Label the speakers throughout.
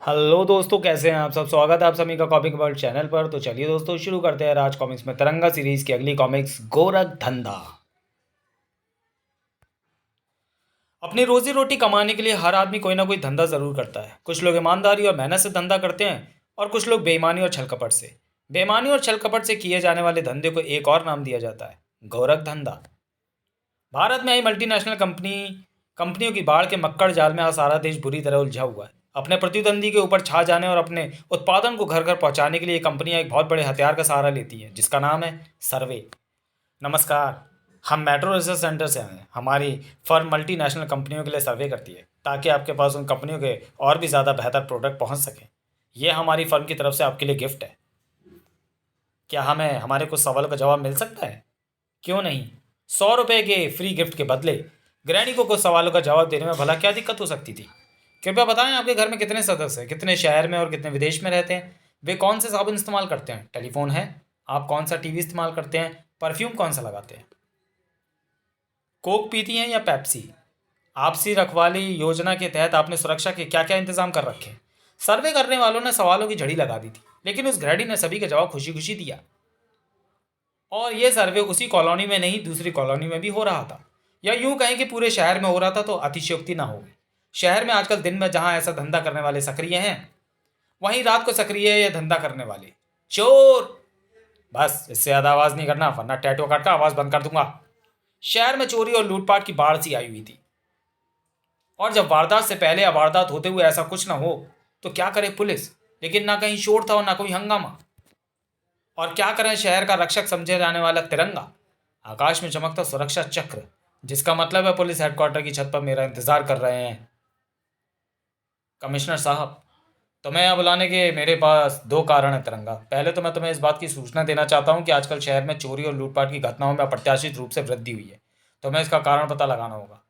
Speaker 1: Hello दोस्तों, कैसे हैं आप सब। स्वागत है आप सभी का कॉमिक वर्ल्ड चैनल पर। तो चलिए दोस्तों, शुरू करते हैं राज कॉमिक्स में तिरंगा सीरीज की अगली कॉमिक्स गोरख धंधा। अपनी रोजी रोटी कमाने के लिए हर आदमी कोई ना कोई धंधा जरूर करता है। कुछ लोग ईमानदारी और मेहनत से धंधा करते हैं और कुछ लोग बेईमानी और छलकपट से। बेईमानी और छलकपट से किए जाने वाले धंधे को एक और नाम दिया जाता है, गोरख धंधा। भारत में आई मल्टीनेशनल कंपनियों की बाढ़ के मक्कड़ जाल में आज सारा देश बुरी तरह उलझा हुआ है। अपने प्रतिद्वंदी के ऊपर छा जाने और अपने उत्पादन को घर घर पहुंचाने के लिए ये कंपनियां एक बहुत बड़े हथियार का सहारा लेती हैं, जिसका नाम है सर्वे। नमस्कार, हम मेट्रो रिसर्च सेंटर से आए हैं। हमारी फर्म मल्टीनेशनल कंपनियों के लिए सर्वे करती है ताकि आपके पास उन कंपनियों के और भी ज़्यादा बेहतर प्रोडक्ट पहुंच सकें। ये हमारी फर्म की तरफ से आपके लिए गिफ्ट है। क्या हमें हमारे कुछ सवालों का जवाब मिल सकता है? क्यों नहीं। 100 रुपये के फ्री गिफ्ट के बदले गृहिणी को कुछ सवालों का जवाब देने में भला क्या दिक्कत हो सकती थी। कृपया बताएं, आपके घर में कितने सदस्य हैं, कितने शहर में और कितने विदेश में रहते हैं, वे कौन से साबुन इस्तेमाल करते हैं, टेलीफोन है, आप कौन सा टीवी इस्तेमाल करते हैं, परफ्यूम कौन सा लगाते हैं, कोक पीती हैं या पेप्सी। आपसी रखवाली योजना के तहत आपने सुरक्षा के क्या क्या इंतजाम कर रखे हैं। सर्वे करने वालों ने सवालों की झड़ी लगा दी थी, लेकिन उस गृहिणी ने सभी का जवाब खुशी खुशी दिया। और ये सर्वे उसी कॉलोनी में नहीं, दूसरी कॉलोनी में भी हो रहा था, या यूं कहें कि पूरे शहर में हो रहा था तो अतिशयोक्ति ना होगी। शहर में आजकल दिन में जहां ऐसा धंधा करने वाले सक्रिय हैं, वहीं रात को सक्रिय है यह धंधा करने वाले चोर। बस इससे ज़्यादा आवाज़ नहीं करना, वरना टैटो काट का आवाज़ बंद कर दूंगा। शहर में चोरी और लूटपाट की बाढ़ सी आई हुई थी, और जब वारदात से पहले या वारदात होते हुए ऐसा कुछ ना हो तो क्या करे पुलिस। लेकिन ना कहीं शोर था और ना कोई हंगामा। और क्या करें, शहर का रक्षक समझे जाने वाला तिरंगा, आकाश में चमकता सुरक्षा चक्र, जिसका मतलब है पुलिस हेडक्वार्टर की छत पर मेरा इंतजार कर रहे हैं। कमिश्नर साहब, तुम्हें यहाँ बुलाने के मेरे पास दो कारण है तिरंगा। पहले तो मैं तुम्हें इस बात की सूचना देना चाहता हूँ कि आजकल शहर में चोरी और लूटपाट की घटनाओं में अप्रत्याशित रूप से वृद्धि हुई है। तुम्हें इसका कारण पता लगाना होगा।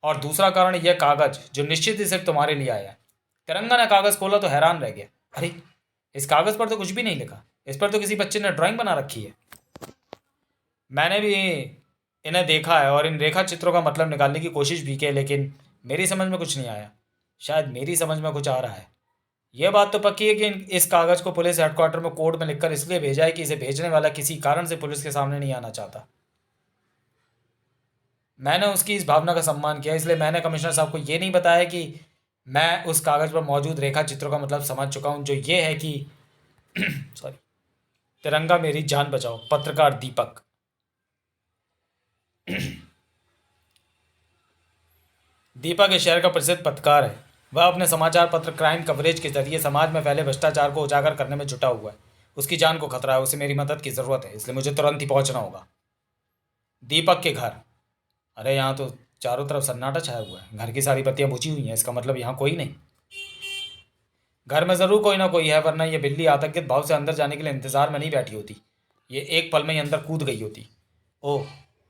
Speaker 1: और दूसरा कारण यह कागज, जो निश्चित ही सिर्फ तुम्हारे लिए आया है। तिरंगा ने कागज खोला तो हैरान रह गया। अरे, इस कागज पर तो कुछ भी नहीं लिखा। इस पर तो किसी बच्चे ने ड्राइंग बना रखी है। मैंने भी इन्हें देखा है और इन रेखा चित्रों का मतलब निकालने की कोशिश भी की, लेकिन मेरी समझ में कुछ नहीं आया। शायद मेरी समझ में कुछ आ रहा है। यह बात तो पक्की है कि इस कागज को पुलिस हेडक्वार्टर में कोर्ट में लिखकर इसलिए भेजा है कि इसे भेजने वाला किसी कारण से पुलिस के सामने नहीं आना चाहता। मैंने उसकी इस भावना का सम्मान किया, इसलिए मैंने कमिश्नर साहब को ये नहीं बताया कि मैं उस कागज पर मौजूद रेखा चित्रों का मतलब समझ चुका हूँ, जो ये है कि सॉरी, तिरंगा मेरी जान बचाओ, पत्रकार दीपक। दीपक इस शहर का प्रसिद्ध पत्रकार है। वह अपने समाचार पत्र क्राइम कवरेज के जरिए समाज में फैले भ्रष्टाचार को उजागर करने में जुटा हुआ है। उसकी जान को खतरा है, उसे मेरी मदद की ज़रूरत है, इसलिए मुझे तुरंत ही पहुंचना होगा। दीपक के घर। अरे, यहाँ तो चारों तरफ सन्नाटा छाया हुआ है। घर की सारी बत्तियां बुझी हुई हैं, इसका मतलब यहाँ कोई नहीं। घर में ज़रूर कोई ना कोई है, वरना ये बिल्ली आतंकित भाव से अंदर जाने के लिए इंतजार में नहीं बैठी होती। ये एक पल में ही अंदर कूद गई होती। ओह,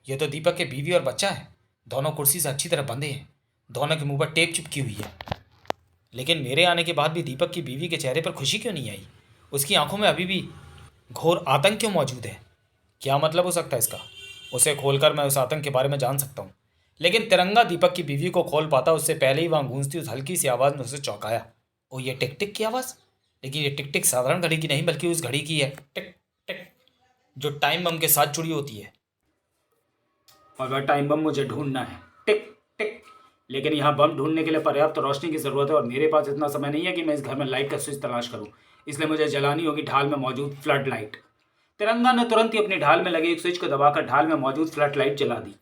Speaker 1: ये तो दीपक के बीवी और बच्चा है। दोनों कुर्सी से अच्छी तरह बंधे हैं। दोनों के मुंह पर टेप चिपकी हुई है। लेकिन मेरे आने के बाद भी दीपक की बीवी के चेहरे पर खुशी क्यों नहीं आई? उसकी आंखों में अभी भी घोर आतंक क्यों मौजूद है? क्या मतलब हो सकता है इसका? उसे खोलकर मैं उस आतंक के बारे में जान सकता हूँ। लेकिन तिरंगा दीपक की बीवी को खोल पाता उससे पहले ही वहाँ गूंजती उस हल्की सी आवाज़ ने उसे चौंकाया। ओ, ये टिक टिक की आवाज़। लेकिन ये टिक टिक साधारण घड़ी की नहीं, बल्कि उस घड़ी की है, टिक टिक, जो टाइम बम के साथ जुड़ी होती है। और वह टाइम बम मुझे ढूंढना है, टिक टिक। लेकिन यहाँ बम ढूंढने के लिए पर्याप्त रोशनी की ज़रूरत है, और मेरे पास इतना समय नहीं है कि मैं इस घर में लाइट का स्विच तलाश करूँ। इसलिए मुझे जलानी होगी ढाल में मौजूद फ्लड लाइट। तिरंगा ने तुरंत ही अपनी ढाल में लगे एक स्विच को दबाकर ढाल में मौजूद फ्लड लाइट जला दी।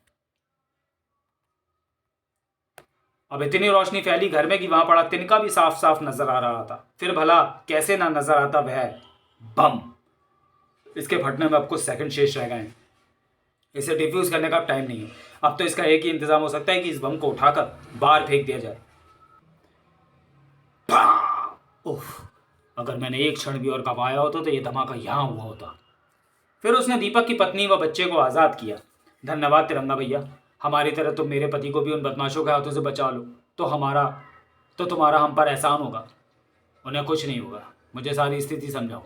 Speaker 1: अब इतनी रोशनी फैली घर में कि वहां पड़ा तिनका भी साफ साफ नजर आ रहा था। फिर भला कैसे ना नजर आता वह बम। इसके फटने में अब कुछ सेकंड शेष रह गए हैं। इसे डिफ्यूज करने का अब टाइम नहीं है। अब तो इसका एक ही इंतजाम हो सकता है कि इस बम को उठाकर बाहर फेंक दिया जाए। उफ, अगर मैंने एक क्षण भी और कमाया होता तो यह धमाका यहां हुआ होता। फिर उसने दीपक की पत्नी व बच्चे को आज़ाद किया। धन्यवाद तिरंगा भैया, हमारी तरह तुम मेरे पति को भी उन बदमाशों के हाथों से बचा लो तो तुम्हारा हम पर एहसान होगा। उन्हें कुछ नहीं होगा। मुझे सारी स्थिति समझाओ।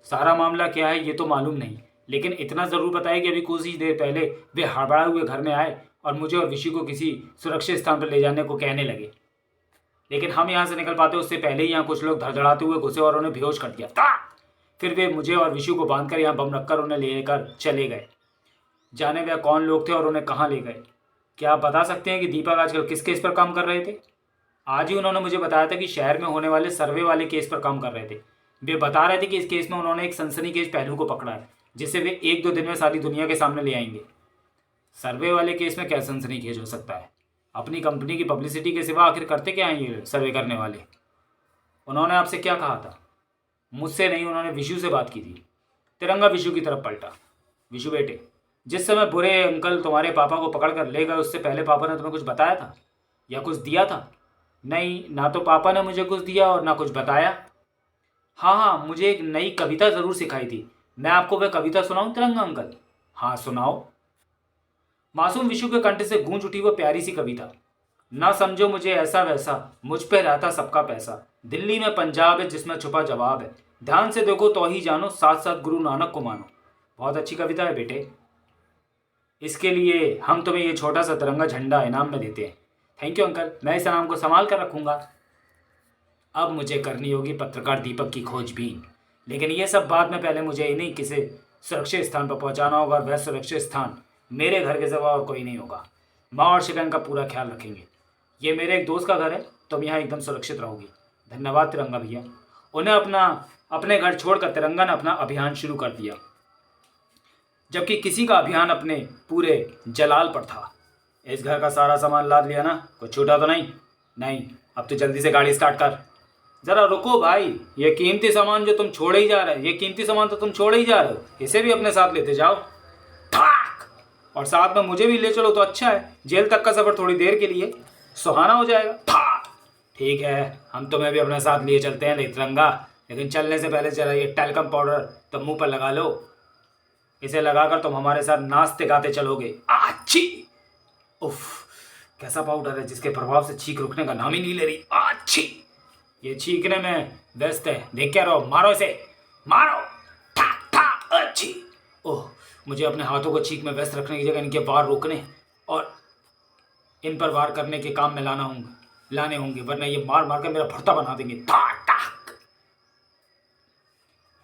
Speaker 1: सारा मामला क्या है ये तो मालूम नहीं, लेकिन इतना ज़रूर बताया कि अभी कुछ ही देर पहले वे हड़बड़ाए हुए घर में आए और मुझे और विशी को किसी सुरक्षित स्थान पर ले जाने को कहने लगे। लेकिन हम यहाँ से निकल पाते उससे पहले ही यहाँ कुछ लोग धड़धड़ाते हुए घुसे और उन्हें बेहोश कर दिया था। फिर वे मुझे और विशु को बांधकर यहाँ बम रखकर उन्हें लेकर चले गए। जाने वह कौन लोग थे और उन्हें कहाँ ले गए? क्या आप बता सकते हैं कि दीपक आजकल किस केस पर काम कर रहे थे? आज ही उन्होंने मुझे बताया था कि शहर में होने वाले सर्वे वाले केस पर काम कर रहे थे। वे बता रहे थे कि इस केस में उन्होंने एक सनसनीखेज पहलू को पकड़ा है जिसे वे 1-2 दिन में सारी दुनिया के सामने ले आएंगे। सर्वे वाले केस में क्या सनसनीखेज हो सकता है? अपनी कंपनी की पब्लिसिटी के सिवा आखिर करते क्या हैं ये सर्वे करने वाले? उन्होंने आपसे क्या कहा था? मुझसे नहीं, उन्होंने विशु से बात की थी। तिरंगा विशु की तरफ पलटा। विशु बेटे, जिस समय बुरे अंकल तुम्हारे पापा को पकड़ कर ले गए उससे पहले पापा ने तुम्हें कुछ बताया था या कुछ दिया था? नहीं, ना तो पापा ने मुझे कुछ दिया और ना कुछ बताया। हाँ, मुझे एक नई कविता ज़रूर सिखाई थी। मैं आपको वह कविता सुनाऊं तिरंगा अंकल? हाँ, सुनाओ। मासूम विशु के कंठ से गूंज उठी वो प्यारी सी कविता। ना समझो मुझे ऐसा वैसा, मुझ पे रहता सबका पैसा। दिल्ली में पंजाब है जिसमें छुपा जवाब है। ध्यान से देखो तो ही जानो, साथ साथ गुरु नानक को मानो। बहुत अच्छी कविता है बेटे। इसके लिए हम तुम्हें ये छोटा सा तिरंगा झंडा इनाम में देते हैं। थैंक यू अंकल, मैं इस इनाम को संभाल कर रखूँगा। अब मुझे करनी होगी पत्रकार दीपक की खोजबीन, लेकिन ये सब बाद में। पहले मुझे इन्हीं किसी सुरक्षित स्थान पर पहुंचाना होगा और वह सुरक्षित स्थान मेरे घर के सिवा और कोई नहीं होगा। माँ और शिकन का पूरा ख्याल रखेंगे। ये मेरे एक दोस्त का घर है, तुम यहाँ एकदम सुरक्षित रहोगी। धन्यवाद तिरंगा भैया। उन्हें अपने घर छोड़कर तिरंगा ने अपना अभियान शुरू कर दिया, जबकि किसी का अभियान अपने पूरे जलाल पर था। इस घर का सारा सामान लाद लिया ना? कुछ छूटा तो नहीं? नहीं। अब तो जल्दी से गाड़ी स्टार्ट कर। जरा रुको भाई, ये कीमती सामान जो तुम छोड़े ही जा रहे हो, ये कीमती सामान तो तुम छोड़े ही जा रहे हो, इसे भी अपने साथ लेते जाओ। ठाक! और साथ में मुझे भी ले चलो तो अच्छा है। जेल तक का सफर थोड़ी देर के लिए सुहाना हो जाएगा। ठाक! ठीक है, हम तुम्हें भी अपने साथ लिए चलते हैं तिरंगा, लेकिन चलने से पहले जरा ये टैल्कम पाउडर तुम मुंह पर लगा लो। इसे लगाकर तुम हमारे साथ नाचते गाते चलोगे। अच्छी! उफ, कैसा पाउडर है जिसके प्रभाव से छींक रुकने का नाम ही नहीं ले रही। अच्छी! ये छींकने में व्यस्त है, देख क्या रहो। मारो इसे, मारो। ठा ठा। अच्छी! ओह, मुझे अपने हाथों को छींक में व्यस्त रखने की जगह इनके वार रोकने और इन पर वार करने के काम में लाने होंगे, वरना ये मार मार कर मेरा भरता बना देंगे। ठा ठा।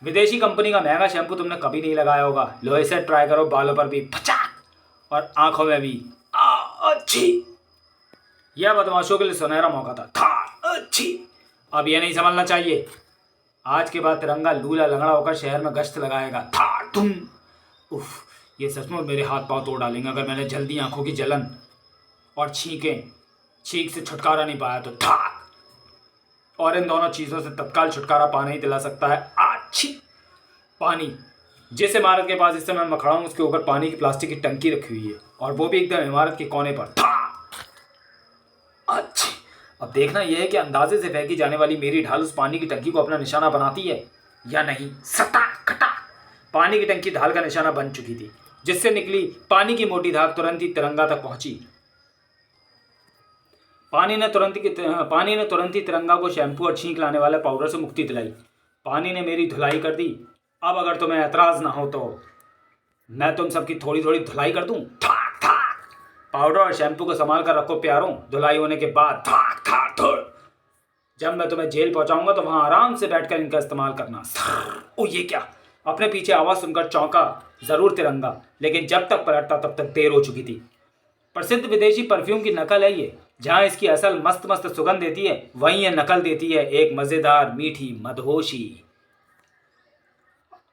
Speaker 1: विदेशी कंपनी का महंगा शैम्पू तुमने कभी नहीं लगाया होगा। लो इसे ट्राई करो, बालों पर भी फचाक और आंखों में भी। अच्छी! यह बदमाशों के लिए सुनहरा मौका था। अच्छी! अब यह नहीं समझना चाहिए। आज के बाद तिरंगा लूला लंगड़ा होकर शहर में गश्त लगाएगा। था तुम। उफ, ये सचमुच मेरे हाथ पांव तोड़ डालेंगे अगर मैंने जल्दी आंखों की जलन और छींक से छुटकारा नहीं पाया तो। था और इन दोनों चीज़ों से तत्काल छुटकारा पानी ही दिला सकता है। अच्छी! पानी। जिस इमारत के पास इस समय मैं खड़ा हूं उसके ऊपर पानी की प्लास्टिक की टंकी रखी हुई है, और वो भी एकदम इमारत के कोने पर। था! अच्छी! अब देखना यह है कि अंदाजे से फेंकी जाने वाली मेरी ढाल उस पानी की टंकी को अपना निशाना बनाती है या नहीं। सटा खटा। पानी की टंकी ढाल का निशाना बन चुकी थी, जिससे निकली पानी की मोटी धार तुरंत ही तिरंगा तक पहुंची। पानी ने तुरंत ही तिरंगा को शैम्पू और छींक लाने वाले पाउडर से मुक्ति दिलाई। पानी ने मेरी धुलाई कर दी। अब अगर तुम्हें एतराज ना हो तो मैं तुम सबकी थोड़ी थोड़ी धुलाई कर दूं। ठाक ठाक। पाउडर और शैम्पू को संभाल कर रखो प्यारों। धुलाई होने के बाद ठाक ठाक धुल। जब मैं तुम्हें जेल पहुंचाऊंगा तो वहां आराम से बैठकर इनका इस्तेमाल करना। ओ ये क्या! अपने पीछे आवाज सुनकर चौंका जरूर तिरंगा, लेकिन जब तक पलटता तब तक देर हो चुकी थी। प्रसिद्ध विदेशी परफ्यूम की नकल है ये। जहां इसकी असल मस्त मस्त सुगंध देती है, वहीं यह नकल देती है एक मजेदार मीठी मदहोशी।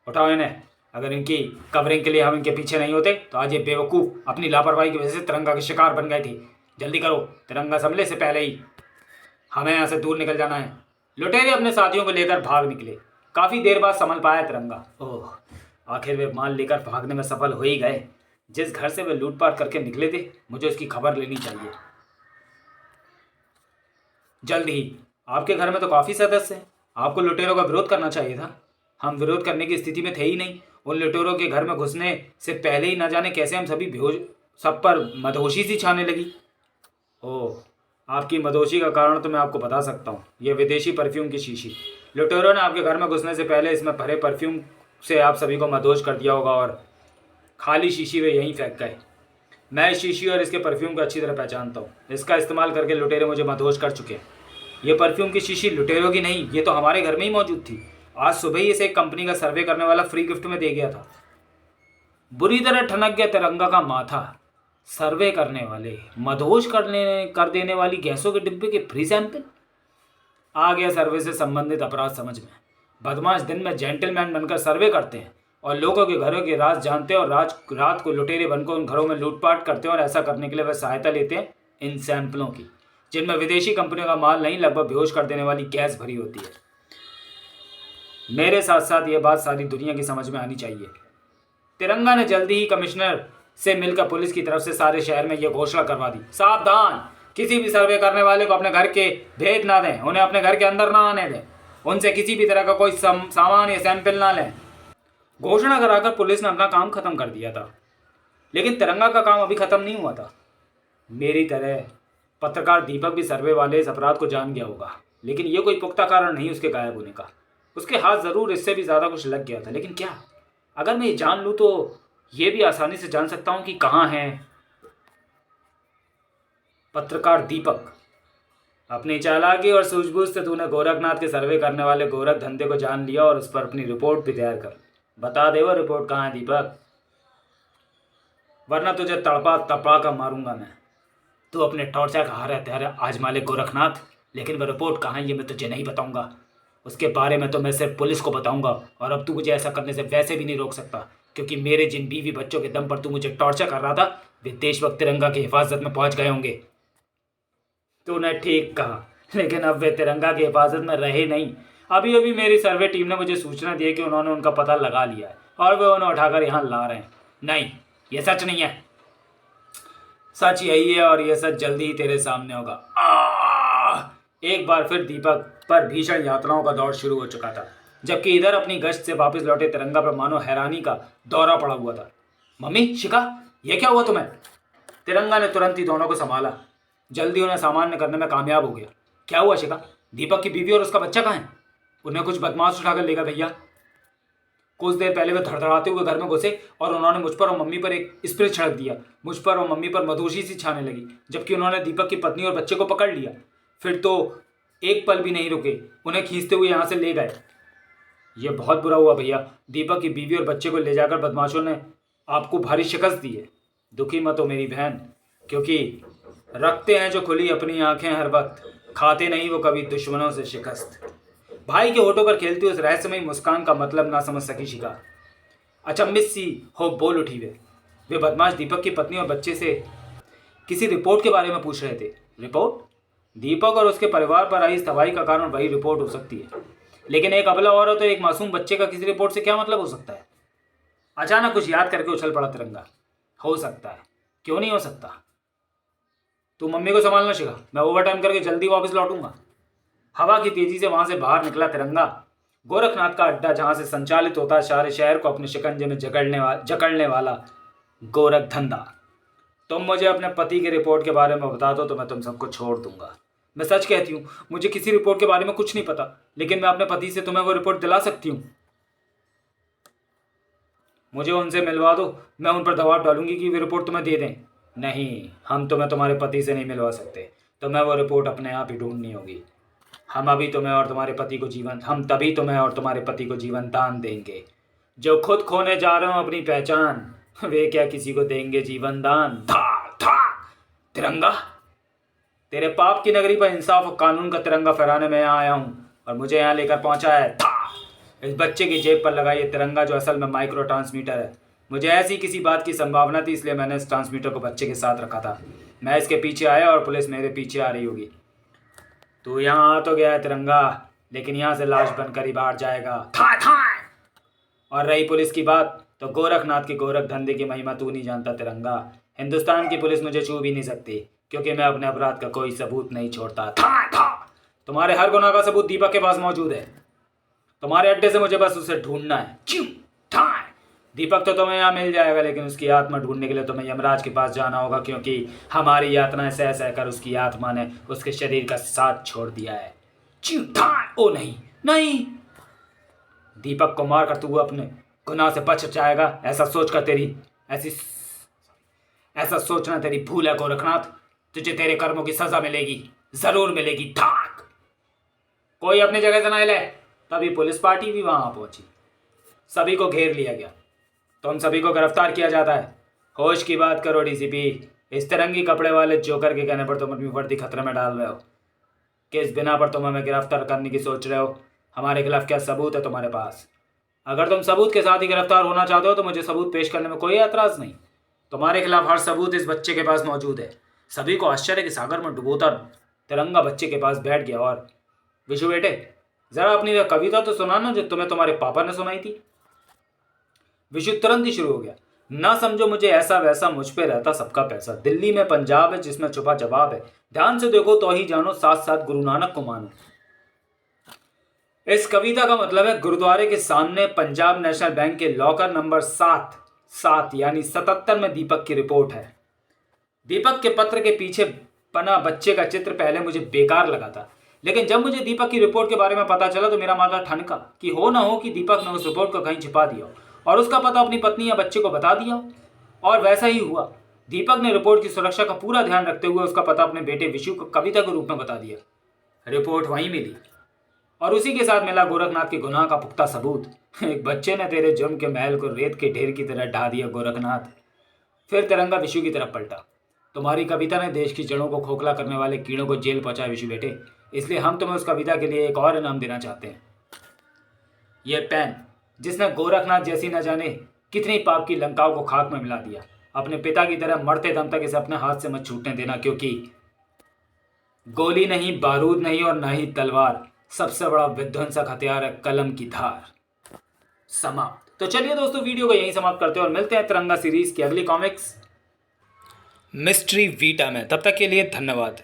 Speaker 1: उठाओ इन्हें। अगर इनकी कवरिंग के लिए हम इनके पीछे नहीं होते तो आज ये बेवकूफ़ अपनी लापरवाही की वजह से तिरंगा के शिकार बन गए थे। जल्दी करो, तिरंगा संभले से पहले ही हमें यहाँ से दूर निकल जाना है। लुटेरे अपने साथियों को लेकर भाग निकले। काफ़ी देर बाद संभल पाया तिरंगा। ओह, आखिर वे माल लेकर भागने में सफल हो ही गए। जिस घर से वे लूटपाट करके निकले थे, मुझे उसकी खबर लेनी चाहिए जल्द ही। आपके घर में तो काफ़ी सदस्य हैं, आपको लुटेरों का विरोध करना चाहिए था। हम विरोध करने की स्थिति में थे ही नहीं। उन लुटेरों के घर में घुसने से पहले ही न जाने कैसे हम सभी सब पर मदहोशी सी छाने लगी। ओह, आपकी मदहोशी का कारण तो मैं आपको बता सकता हूँ। यह विदेशी परफ्यूम की शीशी। लुटेरों ने आपके घर में घुसने से पहले इसमें भरे परफ्यूम से आप सभी को मदहोश कर दिया होगा और खाली शीशी वे यहीं फेंक गए। मैं इस शीशी और इसके परफ्यूम को अच्छी तरह पहचानता हूँ। इसका इस्तेमाल करके लुटेरे मुझे मदहोश कर चुके हैं। ये परफ्यूम की शीशी लुटेरों की नहीं, ये तो हमारे घर में ही मौजूद थी। आज सुबह ही इसे एक कंपनी का सर्वे करने वाला फ्री गिफ्ट में दे गया था। बुरी तरह ठनक गया तिरंगा का माथा। सर्वे करने वाले, मदहोश कर देने वाली गैसों के डिब्बे के फ्री सैंपल। आ गया सर्वे से संबंधित अपराध समझ में। बदमाश दिन में जेंटलमैन बनकर सर्वे करते हैं और लोगों के घरों के राज जानते हैं और रात को लुटेरे बनकर उन घरों में लूटपाट करते हैं, और ऐसा करने के लिए वह सहायता लेते हैं इन सैंपलों की, जिनमें विदेशी कंपनियों का माल नहीं, लगभग बेहोश कर देने वाली गैस भरी होती है। मेरे साथ साथ ये बात सारी दुनिया की समझ में आनी चाहिए। तिरंगा ने जल्दी ही कमिश्नर से मिलकर पुलिस की तरफ से सारे शहर में यह घोषणा करवा दी, सावधान, किसी भी सर्वे करने वाले को अपने घर के भेद ना दें, उन्हें अपने घर के अंदर ना आने दें, उनसे किसी भी तरह का कोई सामान या सैंपल ना लें। घोषणा कराकर पुलिस ने अपना काम खत्म कर दिया था, लेकिन तिरंगा का काम अभी खत्म नहीं हुआ था। मेरी तरह पत्रकार दीपक भी सर्वे वाले इस अपराध को जान गया होगा, लेकिन यह कोई पुख्ता कारण नहीं उसके गायब होने का। उसके हाथ जरूर इससे भी ज्यादा कुछ लग गया था, लेकिन क्या? अगर मैं ये जान लूँ तो ये भी आसानी से जान सकता हूँ कि कहाँ है पत्रकार दीपक। अपनी चालाकी और सूझबूझ से तूने गोरखनाथ के सर्वे करने वाले गोरख धंधे को जान लिया और उस पर अपनी रिपोर्ट भी तैयार कर। बता दे वो रिपोर्ट कहाँ है दीपक, वरना तुझे तड़पा तपा कर मारूंगा मैं। तू अपने टॉर्चर का हारे त्यारे आजमा ले गोरखनाथ, लेकिन वह रिपोर्ट कहाँ है ये मैं तुझे नहीं बताऊंगा। उसके बारे में तो मैं सिर्फ पुलिस को बताऊंगा, और अब तू मुझे ऐसा करने से वैसे भी नहीं रोक सकता, क्योंकि मेरे जिन बीवी बच्चों के दम पर तू मुझे टॉर्चर कर रहा था वे देशभक्त तिरंगा की हिफाजत में पहुंच गए होंगे। तूने ठीक कहा, लेकिन अब वे तिरंगा की हिफाजत में रहे नहीं। अभी अभी मेरी सर्वे टीम ने मुझे सूचना दी है कि उन्होंने उनका पता लगा लिया है और वे उन्हें उठाकर यहाँ ला रहे हैं। नहीं, ये सच नहीं है। सच यही है और यह सच जल्दी ही तेरे सामने होगा। एक बार फिर दीपक पर भीषण यातनाओं का दौर शुरू हो चुका था, जबकि इधर अपनी गश्त से वापस लौटे तिरंगा पर मानो हैरानी का दौरा पड़ा हुआ था। मम्मी, शिखा, ये क्या हुआ तुम्हें? तिरंगा ने तुरंत ही दोनों को संभाला, जल्दी उन्हें सामान्य करने में कामयाब हो गया। क्या हुआ शिखा? दीपक की बीवी और उसका बच्चा कहाँ है? उन्हें कुछ बदमाश उठाकर लेगा भैया। कुछ देर पहले वे धड़धड़ाते हुए घर में घुसे और उन्होंने मुझ पर और मम्मी पर एक स्प्रे छिड़क दिया। मुझ पर और मम्मी पर मधुशी सी छाने लगी, जबकि उन्होंने दीपक की पत्नी और बच्चे को पकड़ लिया। फिर तो एक पल भी नहीं रुके, उन्हें खींचते हुए यहाँ से ले गए। ये बहुत बुरा हुआ भैया, दीपक की बीवी और बच्चे को ले जाकर बदमाशों ने आपको भारी शिकस्त दी है। दुखी मत हो मेरी बहन, क्योंकि रखते हैं जो खुली अपनी आंखें हर वक्त, खाते नहीं वो कभी दुश्मनों से शिकस्त। भाई के होठों पर खेलती उस रहस्यमयी मुस्कान का मतलब ना समझ सकी शिखा। अचंभित सी हो बोल उठी वे बदमाश दीपक की पत्नी और बच्चे से किसी रिपोर्ट के बारे में पूछ रहे थे। रिपोर्ट? दीपक और उसके परिवार पर आई इस तबाही का कारण वही रिपोर्ट हो सकती है, लेकिन एक अबला औरत और एक मासूम बच्चे का किसी रिपोर्ट से क्या मतलब हो सकता है? अचानक कुछ याद करके उछल पड़ा तिरंगा। हो सकता है, क्यों नहीं हो सकता? तू मम्मी को संभालना शिखा, मैं ओवर टाइम करके जल्दी वापस लौटूंगा। हवा की तेजी से वहां से बाहर निकला तिरंगा। गोरखनाथ का अड्डा, जहां से संचालित होता सारे शहर को अपने शिकंजे में जकड़ने वाला गोरख धंधा। तुम मुझे अपने पति के रिपोर्ट के बारे में बता दो तो मैं तुम सबको छोड़ दूंगा। मैं सच कहती हूँ, मुझे किसी रिपोर्ट के बारे में कुछ नहीं पता, लेकिन मैं अपने पति से तुम्हें वो रिपोर्ट दिला सकती हूँ। मुझे उनसे मिलवा दो, मैं उन पर दबाव डालूंगी कि वे रिपोर्ट तुम्हें दे दें। नहीं, हम तुम्हें तुम्हारे पति से नहीं मिलवा सकते, तुम्हें वो रिपोर्ट अपने आप ही ढूंढनी होगी। हम तभी तुम्हें और तुम्हारे पति को जीवन दान देंगे। जो खुद खोने जा रहे हो अपनी पहचान, वे क्या किसी को देंगे जीवन दान? तिरंगा, तेरे पाप की नगरी पर इंसाफ और कानून का तिरंगा फहराने में यहाँ आया हूँ और मुझे यहाँ लेकर पहुँचा है। इस बच्चे की जेब पर लगा ये तिरंगा जो असल में माइक्रो ट्रांसमीटर है। मुझे ऐसी किसी बात की संभावना थी, इसलिए मैंने इस ट्रांसमीटर को बच्चे के साथ रखा था। मैं इसके पीछे आया और पुलिस मेरे पीछे आ रही होगी। तू यहाँ आ तो गया है तिरंगा, लेकिन यहाँ से लाश बनकर ही बाहर जाएगा। और रही पुलिस की बात, तो गोरखनाथ के गोरख धंधे की महिमा तू नहीं जानता तिरंगा। हिंदुस्तान की पुलिस मुझे छू भी नहीं सकती, क्योंकि मैं अपने अपराध का कोई सबूत नहीं छोड़ता। तुम्हारे हर गुनाह का सबूत दीपक के पास मौजूद है। तुम्हारे अड्डे से मुझे बस उसे ढूंढना है। दीपक तो तुम्हें यहाँ मिल जाएगा, लेकिन उसकी आत्मा ढूंढने के लिए तुम्हें यमराज के पास जाना होगा, क्योंकि हमारी यातनाएं सह सहकर उसकी आत्मा ने उसके शरीर का साथ छोड़ दिया है। ओ नहीं नहीं, दीपक को मारकर तू अपने गुनाह से बच जाएगा, ऐसा सोचना तेरी भूल है गोरखनाथ। तुझे तेरे कर्मों की सजा मिलेगी, जरूर मिलेगी। कोई अपनी जगह से ना हिले। तभी पुलिस पार्टी भी वहां पहुंची। सभी को घेर लिया गया। तुम सभी को गिरफ्तार किया जाता है। होश की बात करो डीसीपी। इस तिरंगी कपड़े वाले जोकर के कहने पर तुम अपनी वर्दी खतरे में डाल रहे हो। किस बिना पर तुम हमें गिरफ्तार करने की सोच रहे हो? हमारे खिलाफ क्या सबूत है तुम्हारे पास? अगर तुम सबूत के साथ ही गिरफ्तार होना चाहते हो तो मुझे सबूत पेश करने में कोई एतराज नहीं। तुम्हारे खिलाफ हर सबूत इस बच्चे के पास मौजूद है। सभी को आश्चर्य के सागर में डुबोता तिरंगा बच्चे के पास बैठ गया और, विशु बेटे, जरा अपनी वह कविता तो सुनाना जो तुम्हें तुम्हारे पापा ने सुनाई थी। विशु तुरंत ही शुरू हो गया। ना समझो मुझे ऐसा वैसा, मुझ पे रहता सबका पैसा। दिल्ली में पंजाब है जिसमें छुपा जवाब है। ध्यान से देखो तो ही जानो, साथ साथ गुरु नानक को मानो। इस कविता का मतलब है गुरुद्वारे के सामने पंजाब नेशनल बैंक के लॉकर नंबर 7 यानी 77 में दीपक की रिपोर्ट है। दीपक के पत्र के पीछे बना बच्चे का चित्र पहले मुझे बेकार लगा था, लेकिन जब मुझे दीपक की रिपोर्ट के बारे में पता चला तो मेरा माथा ठनका कि हो ना हो कि दीपक ने उस रिपोर्ट को कहीं छिपा दिया और उसका पता अपनी पत्नी या बच्चे को बता दिया। और वैसा ही हुआ। दीपक ने रिपोर्ट की सुरक्षा का पूरा ध्यान रखते हुए उसका पता अपने बेटे विशु को कविता के रूप में बता दिया। रिपोर्ट वहीं मिली और उसी के साथ मिला गोरखनाथ के गुनाह का पुख्ता सबूत। एक बच्चे ने तेरे जुर्म के महल को रेत के ढेर की तरह ढा दिया गोरखनाथ। फिर तिरंगा विशु की तरफ पलटा। तुम्हारी कविता ने देश की जड़ों को खोखला करने वाले कीड़ों को जेल पहुंचाया विशु बेटे, इसलिए हम तुम्हें उस कविता के लिए एक और इनाम देना चाहते हैं। यह पेन जिसने गोरखनाथ जैसी न जाने कितनी पाप की लंकाओं को खाक में मिला दिया। अपने पिता की तरह मरते दम तक इसे अपने हाथ से मत छूटने देना, क्योंकि गोली नहीं, बारूद नहीं और ना ही तलवार, सबसे बड़ा विध्वंसक हथियार है कलम की धार। समाप्त। तो चलिए दोस्तों, वीडियो को यहीं समाप्त करते हैं और मिलते हैं तिरंगा सीरीज की अगली कॉमिक्स मिस्ट्री वीटा में। तब तक के लिए धन्यवाद।